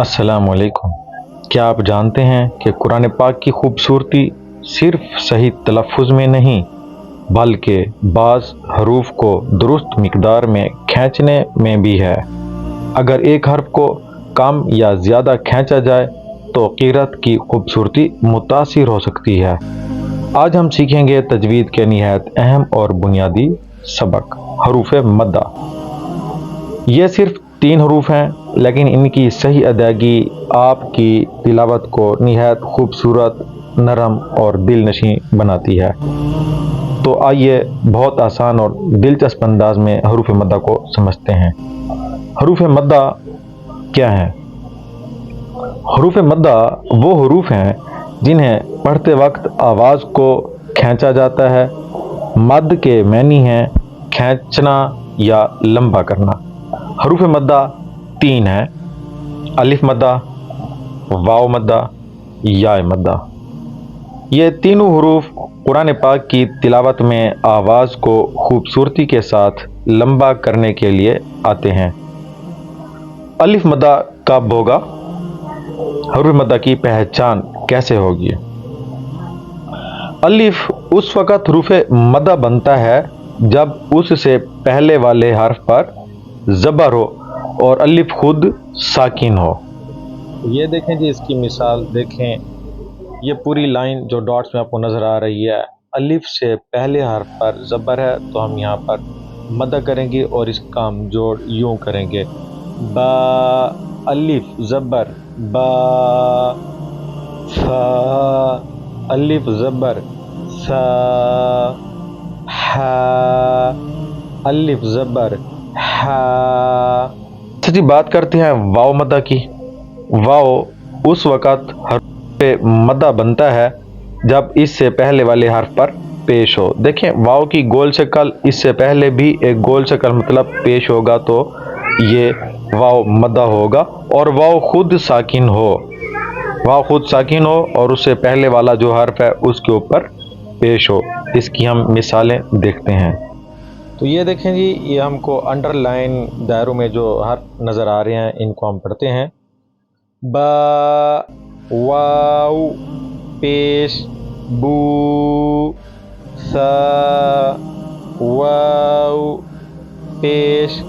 अस्सलाम वालेकुम। क्या आप जानते हैं कि कुरान पाक की खूबसूरती सिर्फ सही तलफ़ुज़ में नहीं बल्कि बाज़ हरूफ को दुरुस्त मिक़दार में खींचने में भी है। अगर एक हर्फ को कम या ज़्यादा खींचा जाए तो क़िरात की खूबसूरती मुतासिर हो सकती है। आज हम सीखेंगे तजवीद के निहायत अहम और बुनियादी सबक हरूफ मद्दा। ये सिर्फ 3 हरूफ हैं, लेकिन इनकी सही अदायगी आपकी तिलावत को निहायत खूबसूरत, नरम और दिलनशीं बनाती है। तो आइए बहुत आसान और दिलचस्प अंदाज में हरूफ मद्दा को समझते हैं। हरूफ मद्दा क्या है? हरूफ मद्दा वो हरूफ हैं जिन्हें पढ़ते वक्त आवाज़ को खींचा जाता है। मद के मानी हैं खींचना या लंबा करना। हरूफ मद्दा 3 हैं: अलिफ मद्दा, वाव मद्दा, या मद्दा। ये तीनों हरूफ कुरान पाक की तिलावत में आवाज़ को खूबसूरती के साथ लंबा करने के लिए आते हैं। अलिफ मद्दा कब होगा? हरूफ मद्दा की पहचान कैसे होगी? अलिफ उस वक़्त हरूफ मद्दा बनता है जब उससे पहले वाले हर्फ पर ज़बर हो और अलिफ खुद साकिन हो। ये देखें जी, इसकी मिसाल देखें। ये पूरी लाइन जो डॉट्स में आपको नज़र आ रही है, अलिफ से पहले हर्फ पर ज़बर है तो हम यहाँ पर मद्दा करेंगे और इसका हम जोड़ यूँ करेंगे: बा अलिफ ज़बर बा, सा अलिफ ज़बर सा, हा अलिफ ज़बर हा। अच्छा जी, बात करते हैं वाव मद्दा की। वाव उस वक़्त हर्फ मद्दा बनता है जब इससे पहले वाले हर्फ पर पेश हो। देखें, वाव की गोल शक्ल इससे पहले भी एक गोल शक्ल मतलब पेश होगा तो ये वाव मद्दा होगा। और वाव खुद साकिन हो, वाव खुद साकिन हो और उससे पहले वाला जो हर्फ है उसके ऊपर पेश हो। इसकी हम मिसालें देखते हैं। तो ये देखें जी, ये हमको अंडरलाइन दायरों में जो हर्फ नज़र आ रहे हैं इनको हम पढ़ते हैं: बा, वाव पेश, बू, सा, वाव पेश,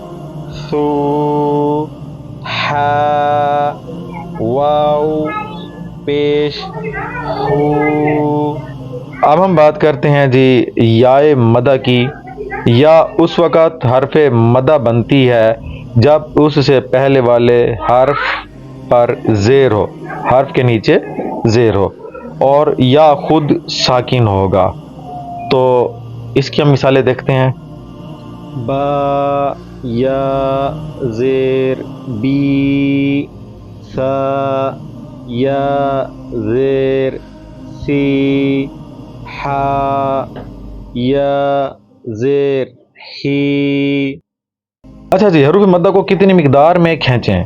सू, हा, वाव पेश, हू। अब हम बात करते हैं जी याए मद्दा की। या उस वक़्त हर्फ मद्दा बनती है जब उससे पहले वाले हर्फ पर ज़ेर हो, हर्फ के नीचे ज़ेर हो और या खुद साकिन होगा। तो इसकी हम मिसालें देखते हैं: बा, या ज़ेर बी, सा, या ज़ेर सी, हा, या ज़ेर ही। अच्छा जी, हरूफ मद्दा को कितनी मिक़दार में खींचें?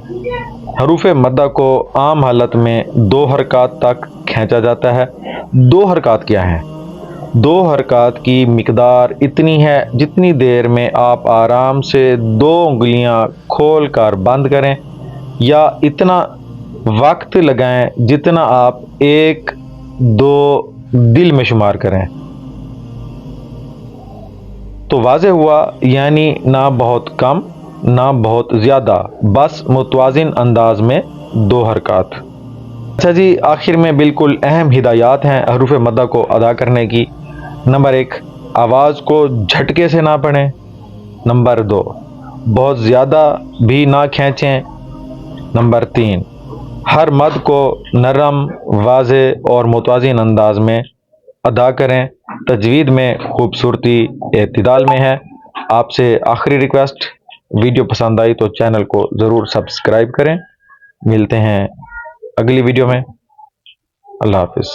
हरूफ मद्दा को आम हालत में 2 हरकत तक खींचा जाता है। 2 हरकत क्या हैं? 2 हरकत की मिक़दार इतनी है जितनी देर में आप आराम से 2 उंगलियां खोल कर बंद करें, या इतना वक्त लगाएं जितना आप 1-2 दिल में शुमार करें। तो वाज़े हुआ, यानी ना बहुत कम ना बहुत ज़्यादा, बस मुतवाज़िन अंदाज में 2 हरकत। अच्छा जी, आखिर में बिल्कुल अहम हिदायत हैं हरूफ मद्दा को अदा करने की। नंबर 1, आवाज़ को झटके से ना पढ़ें। नंबर 2, बहुत ज़्यादा भी ना खींचें। नंबर 3, हर मद को नरम, वाज़े और मुतवाज़िन अंदाज में अदा करें। तजवीद में खूबसूरती एतदाल में है। आपसे आखिरी रिक्वेस्ट, वीडियो पसंद आई तो चैनल को ज़रूर सब्सक्राइब करें। मिलते हैं अगली वीडियो में। अल्लाह हाफ़िज़।